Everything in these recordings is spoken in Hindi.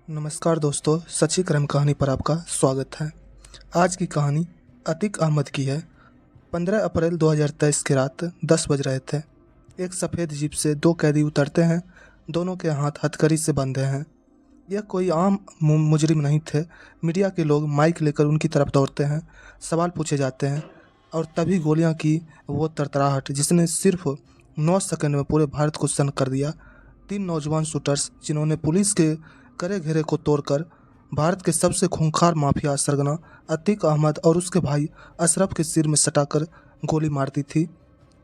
नमस्कार दोस्तों, सच्ची क्रम कहानी पर आपका स्वागत है। आज की कहानी अतीक अहमद की है। 15 अप्रैल 2023 की रात 10 बज रहे थे। एक सफ़ेद जीप से दो कैदी उतरते हैं। दोनों के हाथ हथकड़ी से बंधे हैं। यह कोई आम मुजरिम नहीं थे। मीडिया के लोग माइक लेकर उनकी तरफ दौड़ते हैं। सवाल पूछे जाते हैं और तभी गोलियां की वो तरतराहट जिसने सिर्फ 9 सेकंड में पूरे भारत को सन्न कर दिया। 3 नौजवान शूटर्स जिन्होंने पुलिस के कड़े घेरे को तोड़कर भारत के सबसे खूंखार माफिया सरगना अतीक अहमद और उसके भाई अशरफ के सिर में सटाकर गोली मार दी थी।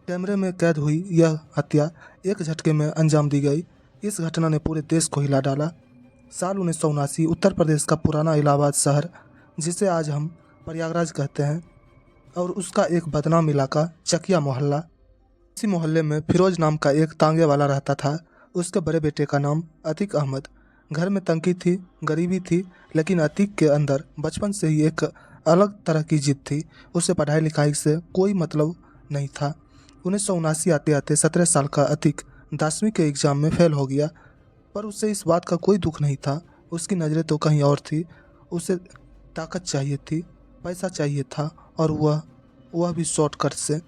कैमरे में कैद हुई यह हत्या एक झटके में अंजाम दी गई। इस घटना ने पूरे देश को हिला डाला। साल 1979 उत्तर प्रदेश का पुराना इलाहाबाद शहर, जिसे आज हम प्रयागराज कहते हैं, और उसका एक बदनाम इलाका चकिया मोहल्ला। इसी मोहल्ले में फिरोज नाम का एक तांगे वाला रहता था। उसके बड़े बेटे का नाम अतीक अहमद। घर में तंगी थी, गरीबी थी, लेकिन अतीक के अंदर बचपन से ही एक अलग तरह की जिद थी। उसे पढ़ाई लिखाई से कोई मतलब नहीं था। 1979 आते आते 17 साल का अतीक 10वीं के एग्ज़ाम में फेल हो गया, पर उसे इस बात का कोई दुख नहीं था। उसकी नज़रें तो कहीं और थी। उसे ताकत चाहिए थी, पैसा चाहिए था, और वह भी शॉर्टकट से।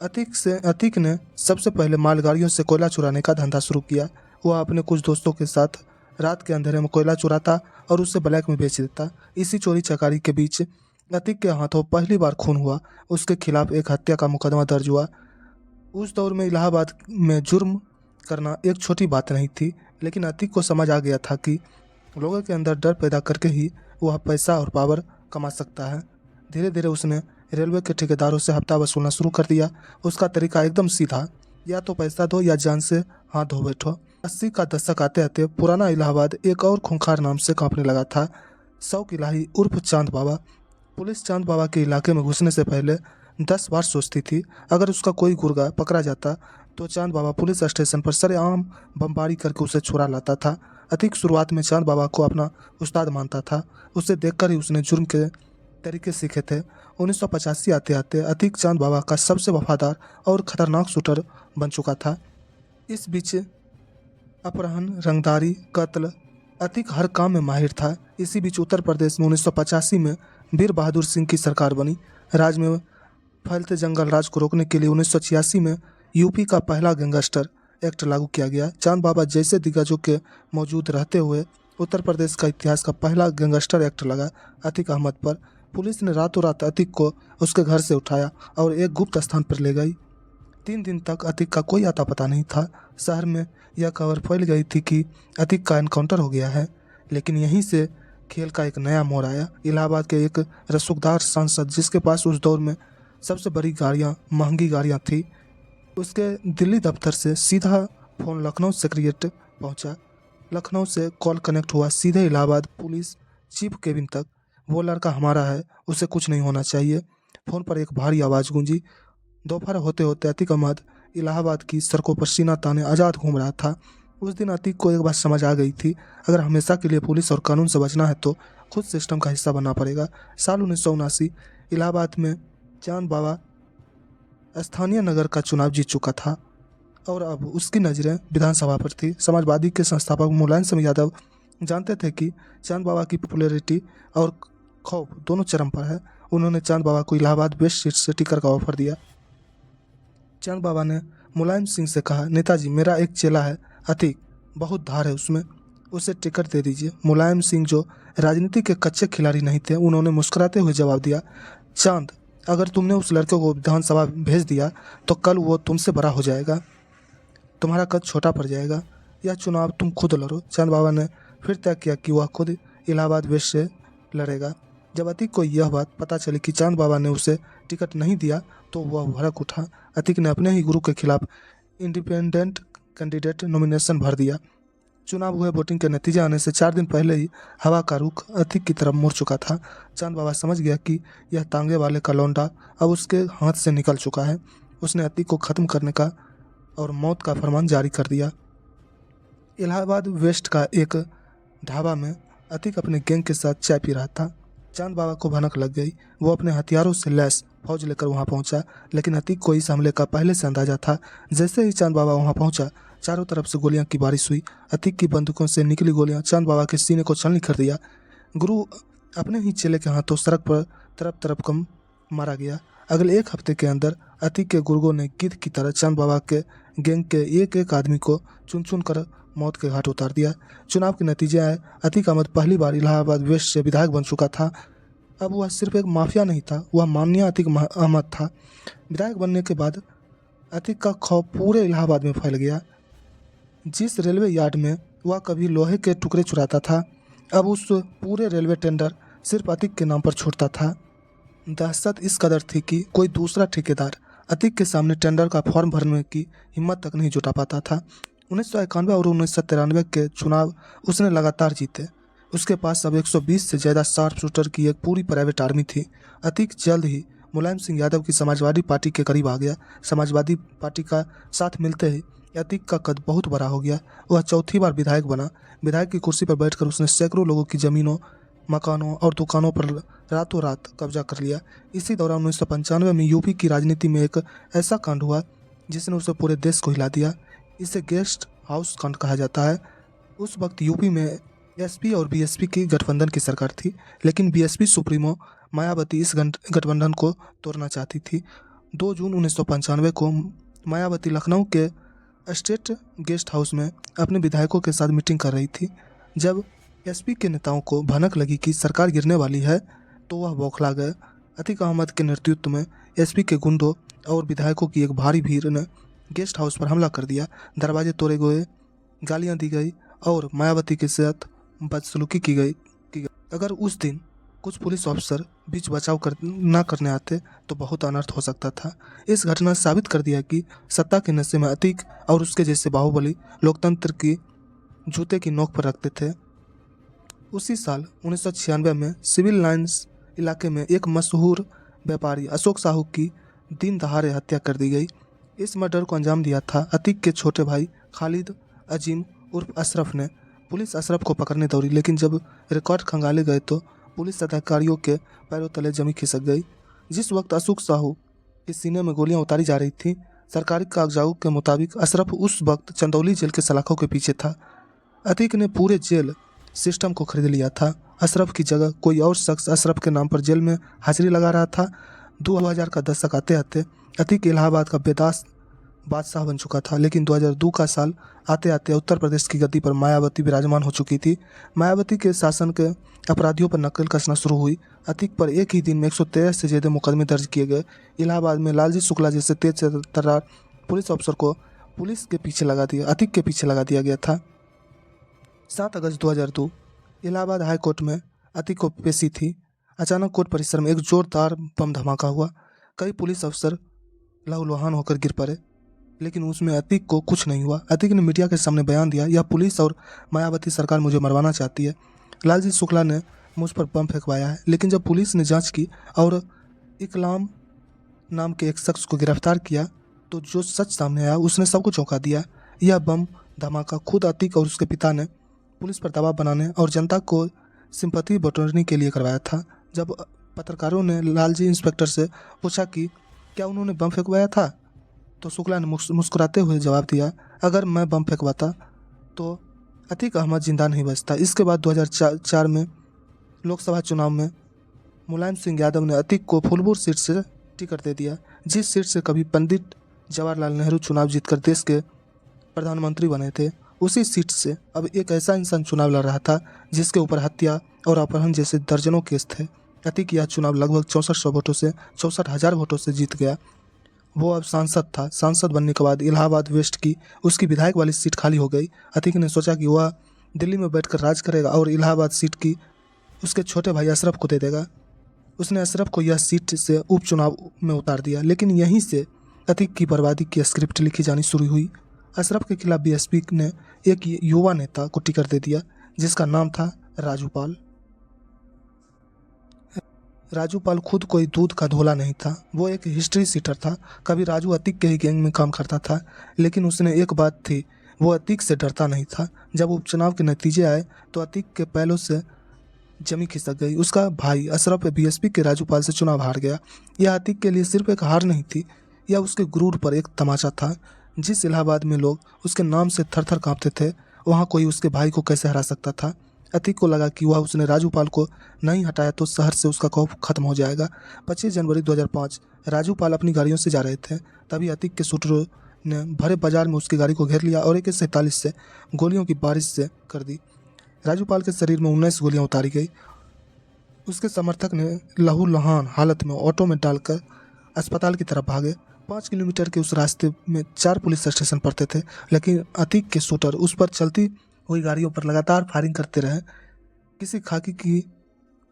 अतीक ने सबसे पहले मालगाड़ियों से कोयला चुराने का धंधा शुरू किया। वह अपने कुछ दोस्तों के साथ रात के अंधेरे में कोयला चुराता और उसे ब्लैक में बेच देता। इसी चोरी चकारी के बीच अतीक के हाथों पहली बार खून हुआ। उसके खिलाफ एक हत्या का मुकदमा दर्ज हुआ। उस दौर में इलाहाबाद में जुर्म करना एक छोटी बात नहीं थी, लेकिन अतीक को समझ आ गया था कि लोगों के अंदर डर पैदा करके ही वह पैसा और पावर कमा सकता है। धीरे धीरे उसने रेलवे के ठेकेदारों से हफ्ता वसूलना शुरू कर दिया। उसका तरीका एकदम सीधा, या तो पैसा दो या जान से हाथ धो बैठो। 80 का दशक आते आते पुराना इलाहाबाद एक और खूंखार नाम से कांपने लगा था। शौक इलाही उर्फ चांद बाबा। पुलिस चांद बाबा के इलाके में घुसने से पहले 10 बार सोचती थी। अगर उसका कोई गुर्गा पकड़ा जाता तो चांद बाबा पुलिस स्टेशन पर सरेआम बमबारी करके उसे छुड़ा लाता था। अतीक शुरुआत में चांद बाबा को अपना उस्ताद मानता था। उसे देखकर ही उसने जुर्म के तरीके सीखे थे। 1985 आते आते अतीक चांद बाबा का सबसे वफादार और ख़तरनाक शूटर बन चुका था। इस बीच अपहरण, रंगदारी, कत्ल, अतीक हर काम में माहिर था। इसी बीच उत्तर प्रदेश में 1985 में वीर बहादुर सिंह की सरकार बनी। राज्य में फैलते जंगल राज को रोकने के लिए 1986 में यूपी का पहला गैंगस्टर एक्ट लागू किया गया। चांद बाबा जैसे दिग्गजों के मौजूद रहते हुए उत्तर प्रदेश का इतिहास का पहला गैंगस्टर एक्ट लगा अतीक अहमद पर। पुलिस ने रातों रात अतीक को उसके घर से उठाया और एक गुप्त स्थान पर ले गई। 3 दिन तक अतीक का कोई आता पता नहीं था। शहर में यह खबर फैल गई थी कि अतीक का एनकाउंटर हो गया है। लेकिन यहीं से खेल का एक नया मोड़ आया। इलाहाबाद के एक रसूखदार सांसद, जिसके पास उस दौर में सबसे बड़ी गाड़ियाँ, महंगी गाड़ियाँ थी, उसके दिल्ली दफ्तर से सीधा फ़ोन लखनऊ सेक्रेटेरिएट पहुंचा। लखनऊ से कॉल कनेक्ट हुआ सीधे इलाहाबाद पुलिस चीफ केबिन तक। वो लड़का हमारा है, उसे कुछ नहीं होना चाहिए। फ़ोन पर एक भारी आवाज़ गूंजी। दोपहर होते होते अतीक अहमद इलाहाबाद की सड़कों पर सीना ताने आज़ाद घूम रहा था। उस दिन अतीक को एक बात समझ आ गई थी, अगर हमेशा के लिए पुलिस और कानून से बचना है तो खुद सिस्टम का हिस्सा बनना पड़ेगा। साल 1979 इलाहाबाद में चांद बाबा स्थानीय नगर का चुनाव जीत चुका था और अब उसकी नज़रें विधानसभा पर थी। समाजवादी के संस्थापक मुलायम सिंह यादव जानते थे कि चांद बाबा की पॉपुलैरिटी और खौफ दोनों चरम पर है। उन्होंने चांद बाबा को इलाहाबाद वेस्ट सीट से टिकट का ऑफर दिया। चांद बाबा ने मुलायम सिंह से कहा, नेताजी, मेरा एक चेला है अतीक, बहुत धार है उसमें, उसे टिकट दे दीजिए। मुलायम सिंह, जो राजनीति के कच्चे खिलाड़ी नहीं थे, उन्होंने मुस्कुराते हुए जवाब दिया, चांद, अगर तुमने उस लड़के को विधानसभा भेज दिया तो कल वो तुमसे बड़ा हो जाएगा, तुम्हारा कद छोटा पड़ जाएगा। यह चुनाव तुम खुद लड़ो। चांद बाबा ने फिर तय किया कि वह खुद इलाहाबाद वेस्ट से लड़ेगा। जब अतीक को यह बात पता चली कि चांद बाबा ने उसे टिकट नहीं दिया तो वह भड़क उठा। अतीक ने अपने ही गुरु के खिलाफ इंडिपेंडेंट कैंडिडेट नॉमिनेशन भर दिया। चुनाव हुए। वोटिंग के नतीजे आने से 4 दिन पहले ही हवा का रुख अतीक की तरफ मुड़ चुका था। चांद बाबा समझ गया कि यह तांगे वाले का लौंडा अब उसके हाथ से निकल चुका है। उसने अतीक को ख़त्म करने का और मौत का फरमान जारी कर दिया। इलाहाबाद वेस्ट का एक ढाबा में अतीक अपने गैंग के साथ चाय पी रहा था। चांद बाबा को भनक लग गई। वो अपने हथियारों से लैस फौज लेकर वहां पहुंचा, लेकिन अतीक को इस हमले का पहले से अंदाजा था। जैसे ही चांद बाबा वहां पहुंचा, चारों तरफ से गोलियां की बारिश हुई। अतीक की बंदूकों से निकली गोलियां चांद बाबा के सीने को छलनी कर दिया। गुरु अपने ही चेले के हाथों सड़क पर तरफ तरफ कम मारा गया। अगले एक हफ्ते के अंदर अतीक के गुर्गों ने गिद्ध की तरह चांद बाबा के गैंग के एक एक आदमी को चुन चुन कर मौत के घाट उतार दिया। चुनाव के नतीजे आए। अतीक अहमद पहली बार इलाहाबाद वेस्ट से विधायक बन चुका था। अब वह सिर्फ एक माफिया नहीं था, वह माननीय अतीक अहमद था। विधायक बनने के बाद अतीक का खौफ पूरे इलाहाबाद में फैल गया। जिस रेलवे यार्ड में वह कभी लोहे के टुकड़े चुराता था, अब उस पूरे रेलवे टेंडर सिर्फ अतीक के नाम पर छूटता था। दहशत इस कदर थी कि कोई दूसरा ठेकेदार अतीक के सामने टेंडर का फॉर्म भरने की हिम्मत तक नहीं जुटा पाता था। 1991 और 1993 के चुनाव उसने लगातार जीते। उसके पास अब 120 से ज़्यादा शार्प शूटर की एक पूरी प्राइवेट आर्मी थी। अतीक जल्द ही मुलायम सिंह यादव की समाजवादी पार्टी के करीब आ गया। समाजवादी पार्टी का साथ मिलते ही अतीक का कद बहुत बड़ा हो गया। वह चौथी बार विधायक बना। विधायक की कुर्सी पर बैठकर उसने सैकड़ों लोगों की ज़मीनों, मकानों और दुकानों पर रातों रात कब्जा कर लिया। इसी दौरान 1995 में यूपी की राजनीति में एक ऐसा कांड हुआ जिसने उसे पूरे देश को हिला दिया। इसे गेस्ट हाउस कांड कहा जाता है। उस वक्त यूपी में एसपी और बीएसपी की गठबंधन की सरकार थी, लेकिन बीएसपी सुप्रीमो मायावती इस गठबंधन को तोड़ना चाहती थी। 2 जून 1995 को मायावती लखनऊ के स्टेट गेस्ट हाउस में अपने विधायकों के साथ मीटिंग कर रही थी। जब एसपी के नेताओं को भनक लगी कि सरकार गिरने वाली है, तो वह बौखला गए। अतीक अहमद के नेतृत्व में एसपी के गुंडों और विधायकों की एक भारी भीड़ ने गेस्ट हाउस पर हमला कर दिया। दरवाजे तोड़े गए, गालियां दी गई और मायावती के साथ बदसलूकी की गई। अगर उस दिन कुछ पुलिस ऑफिसर बीच बचाव न करने आते तो बहुत अनर्थ हो सकता था। इस घटना ने साबित कर दिया कि सत्ता के नशे में अतीक और उसके जैसे बाहुबली लोकतंत्र की जूते की नोक पर रखते थे। उसी साल 1996 में सिविल लाइंस इलाके में एक मशहूर व्यापारी अशोक साहू की दिन दहाड़े हत्या कर दी गई। इस मर्डर को अंजाम दिया था अतीक के छोटे भाई खालिद अजीम उर्फ अशरफ ने। पुलिस अशरफ को पकड़ने दौड़ी, लेकिन जब रिकॉर्ड खंगाले गए तो पुलिस अधिकारियों के पैरों तले जमी खिसक गई। जिस वक्त अशोक साहू के सीने में गोलियां उतारी जा रही थी, सरकारी कागजात के मुताबिक अशरफ उस वक्त चंदौली जेल के सलाखों के पीछे था। अतीक ने पूरे जेल सिस्टम को खरीद लिया था। अशरफ की जगह कोई और शख्स अशरफ के नाम पर जेल में हाजिरी लगा रहा था। 2000 का दशक आते आते अतीक इलाहाबाद का बेदास बादशाह बन चुका था, लेकिन 2002 का साल आते आते उत्तर प्रदेश की गद्दी पर मायावती विराजमान हो चुकी थी। मायावती के शासन के अपराधियों पर नकल कसना शुरू हुई। अतीक पर एक ही दिन में 113 से ज़्यादा मुकदमे दर्ज किए गए। इलाहाबाद में लालजी शुक्ला जैसे तेज से तर्रार पुलिस अफसर को अतीक के पीछे लगा दिया गया था। 7 अगस्त 2002 इलाहाबाद हाई कोर्ट में अतीक को पेशी थी। अचानक कोर्ट परिसर में एक जोरदार बम धमाका हुआ। कई पुलिस अफसर लहूलुहान होकर गिर पड़े, लेकिन उसमें अतीक को कुछ नहीं हुआ। अतीक ने मीडिया के सामने बयान दिया, यह पुलिस और मायावती सरकार मुझे मरवाना चाहती है। लालजी शुक्ला ने मुझ पर बम फेंकवाया है। लेकिन जब पुलिस ने जांच की और इकलाम नाम के एक शख्स को गिरफ्तार किया, तो जो सच सामने आया उसने सबको चौंका दिया। यह बम धमाका खुद अतीक और उसके पिता ने पुलिस पर दबाव बनाने और जनता को सिंपैथी बटोरने के लिए करवाया था। जब पत्रकारों ने लालजी इंस्पेक्टर से पूछा कि क्या उन्होंने बम फेंकवाया था, तो शुक्ला ने मुस्कुराते हुए जवाब दिया, अगर मैं बम फेंकवाता तो अतीक अहमद जिंदा नहीं बचता। इसके बाद 2004 में लोकसभा चुनाव में मुलायम सिंह यादव ने अतीक को फूलपुर सीट से टिकट दे दिया, जिस सीट से कभी पंडित जवाहरलाल नेहरू चुनाव जीतकर देश के प्रधानमंत्री बने थे। उसी सीट से अब एक ऐसा इंसान चुनाव लड़ रहा था जिसके ऊपर हत्या और अपहरण जैसे दर्जनों केस थे। अतीक यह चुनाव लगभग 64,000 वोटों से जीत गया। वो अब सांसद था। सांसद बनने के बाद इलाहाबाद वेस्ट की उसकी विधायक वाली सीट खाली हो गई। अतीक ने सोचा कि वह दिल्ली में बैठकर राज करेगा और इलाहाबाद सीट की उसके छोटे भाई अशरफ को दे देगा। उसने अशरफ को यह सीट से उपचुनाव में उतार दिया, लेकिन यहीं से अतीक की बर्बादी की स्क्रिप्ट लिखी जानी शुरू हुई। अशरफ के खिलाफ बीएसपी ने एक युवा नेता को टिकट दे दिया, जिसका नाम था राजू पाल। राजू पाल खुद कोई दूध का धोला नहीं था, वो एक हिस्ट्री सीटर था। कभी राजू अतीक के ही गैंग में काम करता था, लेकिन उसने एक बात थी, वो अतीक से डरता नहीं था। जब उपचुनाव के नतीजे आए तो अतीक के पैलों से जमी खिसक गई। उसका भाई अशरफ बीएसपी के राजू पाल से चुनाव हार गया। यह अतीक के लिए सिर्फ एक हार नहीं थी, यह उसके गुरूर पर एक तमाचा था। जिस इलाहाबाद में लोग उसके नाम से थर थर काँपते थे, वहाँ कोई उसके भाई को कैसे हरा सकता था। अतीक को लगा कि वह उसने राजू पाल को नहीं हटाया तो शहर से उसका खौफ खत्म हो जाएगा। 25 जनवरी 2005 राजू पाल अपनी गाड़ियों से जा रहे थे, तभी अतीक के शूटरों ने भरे बाजार में उसकी गाड़ी को घेर लिया और AK-47 से गोलियों की बारिश से कर दी। राजू पाल के शरीर में 19 गोलियां उतारी गई। उसके समर्थक ने लहूलुहान हालत में ऑटो में डालकर अस्पताल की तरफ भागे। 5 किलोमीटर के उस रास्ते में 4 पुलिस स्टेशन पड़ते थे, लेकिन अतीक के शूटर उस पर चलती हुई गाड़ियों पर लगातार फायरिंग करते रहे। किसी खाकी की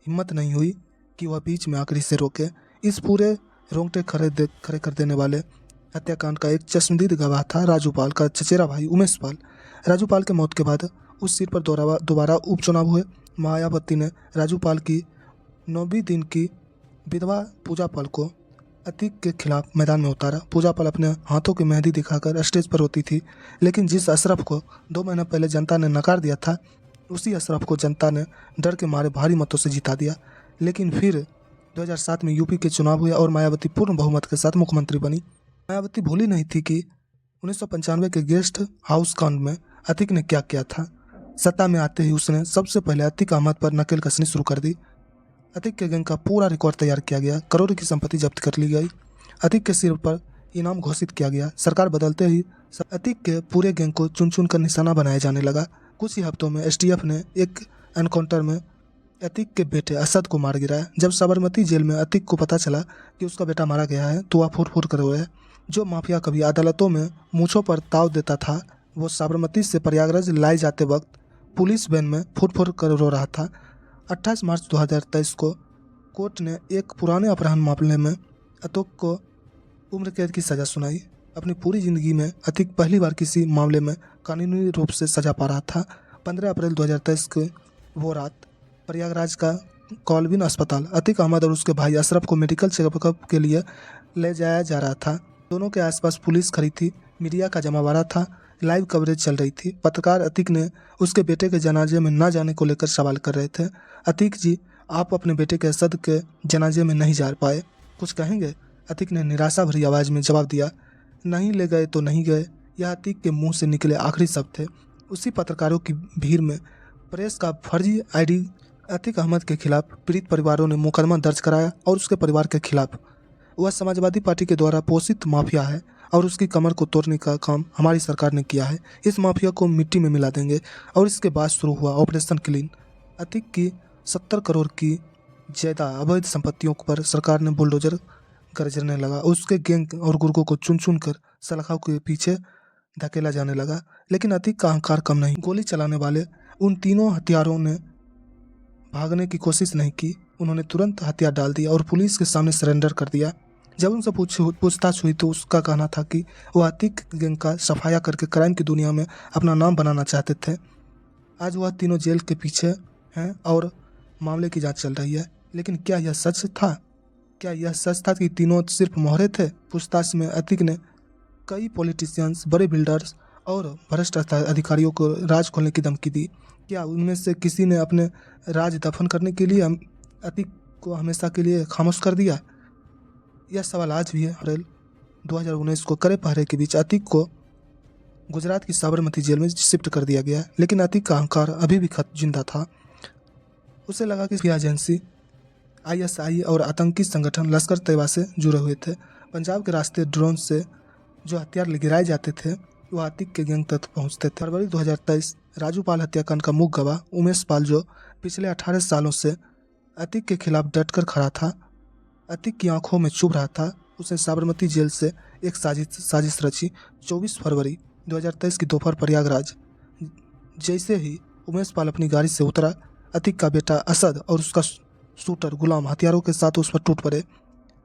हिम्मत नहीं हुई कि वह बीच में आखिरी से रोके। इस पूरे रोंगटे खड़े कर देने वाले हत्याकांड का एक चश्मदीद गवाह था राजू पाल का चचेरा भाई उमेश पाल। राजू पाल के मौत के बाद उस सीट पर दोबारा उपचुनाव हुए। मायावती ने राजू पाल की 9वीं दिन की विधवा पूजा पाल को अतीक के खिलाफ मैदान में उतारा। पूजा पाल अपने हाथों की मेहंदी दिखाकर स्टेज पर रोती थी, लेकिन जिस अशरफ को 2 महीने पहले जनता ने नकार दिया था, उसी अशरफ को जनता ने डर के मारे भारी मतों से जिता दिया। लेकिन फिर 2007 में यूपी के चुनाव हुए और मायावती पूर्ण बहुमत के साथ मुख्यमंत्री बनी। मायावती भूली नहीं थी कि 1995 के गेस्ट हाउस कांड में अतीक ने क्या किया था। सत्ता में आते ही उसने सबसे पहले अतीक अहमद पर नकेल कसनी शुरू कर दी। अतीक के गैंग का पूरा रिकॉर्ड तैयार किया गया, करोड़ों की संपत्ति जब्त कर ली गई। अतीक के सिर पर इनाम घोषित किया गया। सरकार बदलते ही अतीक के पूरे गैंग को चुन चुन कर निशाना बनाया जाने लगा। कुछ ही हफ्तों में STF ने एक एनकाउंटर में अतीक के बेटे असद को मार गिराया। जब साबरमती जेल में अतीक को पता चला कि उसका बेटा मारा गया है, तो वह फुट कर रोया। जो माफिया कभी अदालतों में मूंछों पर ताव देता था, वो साबरमती से प्रयागराज लाए जाते वक्त पुलिस वैन में फुट कर रो रहा था। 28 मार्च 2023 को कोर्ट ने एक पुराने अपहरण मामले में अतीक को उम्र कैद की सज़ा सुनाई। अपनी पूरी ज़िंदगी में अतीक पहली बार किसी मामले में कानूनी रूप से सज़ा पा रहा था। 15 अप्रैल 2023 को वो रात प्रयागराज का कॉलविन अस्पताल अतीक अहमद और उसके भाई अशरफ को मेडिकल चेकअप के लिए ले जाया जा रहा था। दोनों के आसपास पुलिस खड़ी थी, मीडिया का जमावड़ा था, लाइव कवरेज चल रही थी। पत्रकार अतीक ने उसके बेटे के जनाजे में न जाने को लेकर सवाल कर रहे थे। अतीक जी, आप अपने बेटे के असद के जनाजे में नहीं जा पाए, कुछ कहेंगे? अतीक ने निराशा भरी आवाज़ में जवाब दिया, नहीं ले गए तो नहीं गए। यह अतीक के मुंह से निकले आखिरी शब्द थे। उसी पत्रकारों की भीड़ में प्रेस का फर्जी ID अतीक अहमद के खिलाफ पीड़ित परिवारों ने मुकदमा दर्ज कराया और उसके परिवार के खिलाफ। वह समाजवादी पार्टी के द्वारा पोषित माफिया है और उसकी कमर को तोड़ने का काम हमारी सरकार ने किया है। इस माफिया को मिट्टी में मिला देंगे। और इसके बाद शुरू हुआ ऑपरेशन क्लीन। अतीक की 70 करोड़ की ज्यादा अवैध संपत्तियों पर सरकार ने बुलडोजर गरजने लगा। उसके गैंग और गुर्गों को चुन चुन कर सलाखों के पीछे धकेला जाने लगा। लेकिन अतीक का अहंकार कम नहीं। गोली चलाने वाले उन तीनों हथियारों ने भागने की कोशिश नहीं की। उन्होंने तुरंत हथियार डाल दिया और पुलिस के सामने सरेंडर कर दिया। जब उनसे पूछताछ हुई तो उसका कहना था कि वह अतीक गैंग का सफाया करके क्राइम की दुनिया में अपना नाम बनाना चाहते थे। आज वह तीनों जेल के पीछे हैं और मामले की जांच चल रही है। लेकिन क्या यह सच था? क्या यह सच था कि तीनों सिर्फ मोहरे थे? पूछताछ में अतीक ने कई पॉलिटिशियंस, बड़े बिल्डर्स और भ्रष्ट अधिकारियों को राज खोलने की धमकी दी। क्या उनमें से किसी ने अपने राज दफन करने के लिए अतीक को हमेशा के लिए खामोश कर दिया? यह सवाल आज भी है। अप्रैल 2019 को कड़े पहरे के बीच अतीक को गुजरात की साबरमती जेल में शिफ्ट कर दिया गया। लेकिन अतीक का अहंकार अभी भी जिंदा था। उसे लगा कि एजेंसी ISI और आतंकी संगठन लश्कर तैयबा से जुड़े हुए थे। पंजाब के रास्ते ड्रोन से जो हथियार गिराए जाते थे, वह अतीक के गैंग तक पहुंचते थे। फरवरी 2023 राजू पाल हत्याकांड का मुख्य गवाह उमेश पाल, जो पिछले 18 सालों से अतीक के खिलाफ डटकर खड़ा था, अतीक की आंखों में चुभ रहा था। उसने साबरमती जेल से एक साजिश रची। 24 फरवरी 2023 की दोपहर प्रयागराज जैसे ही उमेश पाल अपनी गाड़ी से उतरा, अतीक का बेटा असद और उसका शूटर गुलाम हथियारों के साथ उस पर टूट पड़े।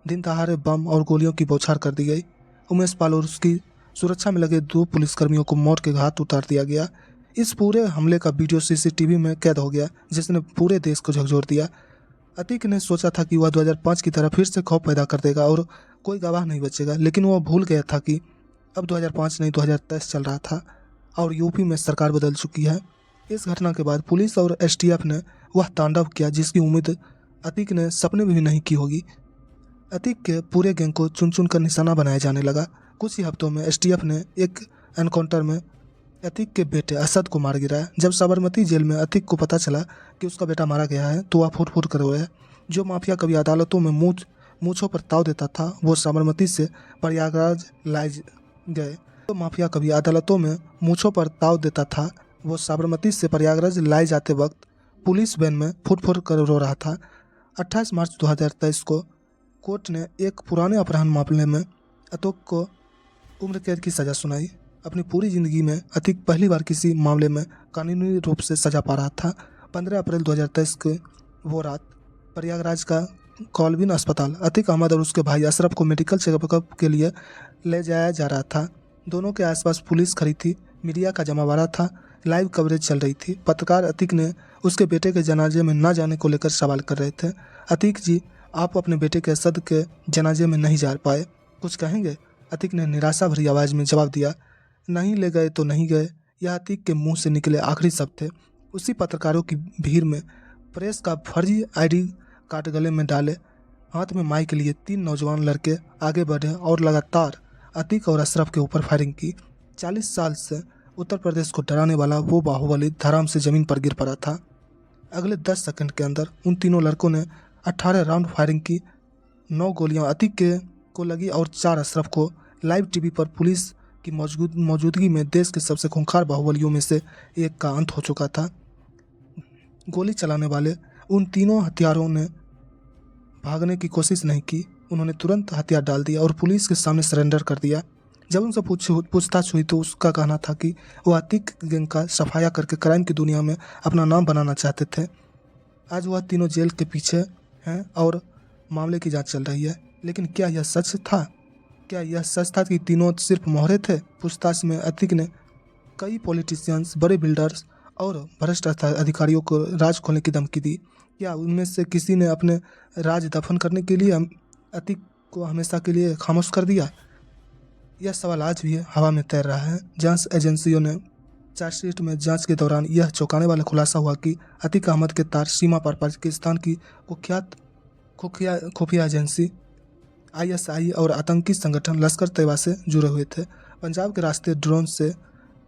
दिन दहाड़े बम और गोलियों की बौछार कर दी गई। उमेश पाल और उसकी सुरक्षा में लगे 2 पुलिसकर्मियों को मौत के घाट उतार दिया गया। इस पूरे हमले का वीडियो CCTV में कैद हो गया, जिसने पूरे देश को झकझोर दिया। अतीक ने सोचा था कि वह 2005 की तरह फिर से खौफ पैदा कर देगा और कोई गवाह नहीं बचेगा, लेकिन वह भूल गया था कि अब 2005 नहीं 2023 चल रहा था और यूपी में सरकार बदल चुकी है। इस घटना के बाद पुलिस और STF ने वह तांडव किया जिसकी उम्मीद अतीक ने सपने में भी नहीं की होगी। अतीक के पूरे गैंग को चुन चुन कर निशाना बनाया जाने लगा। कुछ ही हफ्तों में एसटीएफ ने एक एनकाउंटर में अतीक के बेटे असद को मार गिराया। जब साबरमती जेल में अतीक को पता चला कि उसका बेटा मारा गया है तो वह फुट फुट कर रोया। जो माफिया कभी अदालतों में मूंछों पर ताव देता था वो साबरमती से प्रयागराज लाए गए। तो माफिया कभी अदालतों में मूंछों पर ताव देता था वो साबरमती से प्रयागराज लाए जाते वक्त पुलिस वैन में फुट फुट कर रो रहा था। 28 मार्च 2023 को कोर्ट ने एक पुराने अपहरण मामले में अतीक को उम्र कैद की सज़ा सुनाई। अपनी पूरी ज़िंदगी में अतीक पहली बार किसी मामले में कानूनी रूप से सज़ा पा रहा था। 15 अप्रैल 2023 को वो रात प्रयागराज का कॉलविन अस्पताल अतीक अहमद और उसके भाई अशरफ को मेडिकल चेकअप के लिए ले जाया जा रहा था। दोनों के आसपास पुलिस खड़ी थी, मीडिया का जमावड़ा था, लाइव कवरेज चल रही थी। पत्रकार अतीक ने उसके बेटे के जनाजे में न जाने को लेकर सवाल कर रहे थे। अतीक जी, आप अपने बेटे के असद के जनाजे में नहीं जा पाए, कुछ कहेंगे? अतीक ने निराशा भरी आवाज़ में जवाब दिया, नहीं ले गए तो नहीं गए। यह अतीक के मुंह से निकले आखिरी शब्द थे। उसी पत्रकारों की भीड़ में प्रेस का फर्जी आईडी कार्ड गले में डाले हाथ में माइक लिए 3 नौजवान लड़के आगे बढ़े और लगातार अतीक और अशरफ के ऊपर फायरिंग की। 40 साल से उत्तर प्रदेश को डराने वाला वो बाहुबली धड़ाम से ज़मीन पर गिर पड़ा था। अगले 10 सेकंड के अंदर उन तीनों लड़कों ने 18 राउंड फायरिंग की। 9 गोलियां अतीक को लगी और 4 अशरफ को। लाइव टीवी पर पुलिस की मौजूदगी में देश के सबसे खूंखार बाहुबलियों में से एक का अंत हो चुका था। गोली चलाने वाले उन तीनों हथियारों ने भागने की कोशिश नहीं की, उन्होंने तुरंत हथियार डाल दिया और पुलिस के सामने सरेंडर कर दिया। जब उनसे पूछताछ हुई तो उसका कहना था कि वह अतीक गैंग का सफाया करके क्राइम की दुनिया में अपना नाम बनाना चाहते थे। आज वह तीनों जेल के पीछे हैं और मामले की जांच चल रही है। लेकिन क्या यह सच था? क्या यह सच था कि तीनों सिर्फ मोहरे थे? पूछताछ में अतीक ने कई पॉलिटिशियंस, बड़े बिल्डर्स और भ्रष्ट अधिकारियों को राज खोलने की धमकी दी। क्या उनमें से किसी ने अपने राज दफन करने के लिए अतीक को हमेशा के लिए खामोश कर दिया? यह सवाल आज भी हवा में तैर रहा है। जांच एजेंसियों ने चार्जशीट में जांच के दौरान यह चौंकाने वाला खुलासा हुआ कि अतीक अहमद के तार सीमा पर पाकिस्तान की कुख्यात खुफिया एजेंसी ISI और आतंकी संगठन लश्कर तैयबा से जुड़े हुए थे। पंजाब के रास्ते ड्रोन से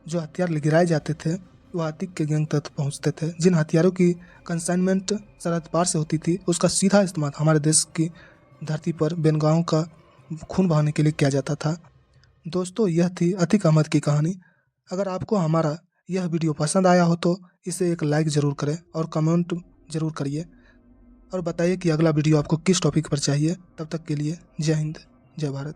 जो हथियार गिराए जाते थे वह अतीक के गैंग तक पहुंचते थे। जिन हथियारों की कंसाइनमेंट सरहद पार से होती थी उसका सीधा इस्तेमाल हमारे देश की धरती पर बेनगाहों का खून बहाने के लिए किया जाता था। दोस्तों, यह थी अतीक अहमद की कहानी। अगर आपको हमारा यह वीडियो पसंद आया हो तो इसे एक लाइक ज़रूर करें और कमेंट ज़रूर करिए और बताइए कि अगला वीडियो आपको किस टॉपिक पर चाहिए। तब तक के लिए जय हिंद, जय भारत।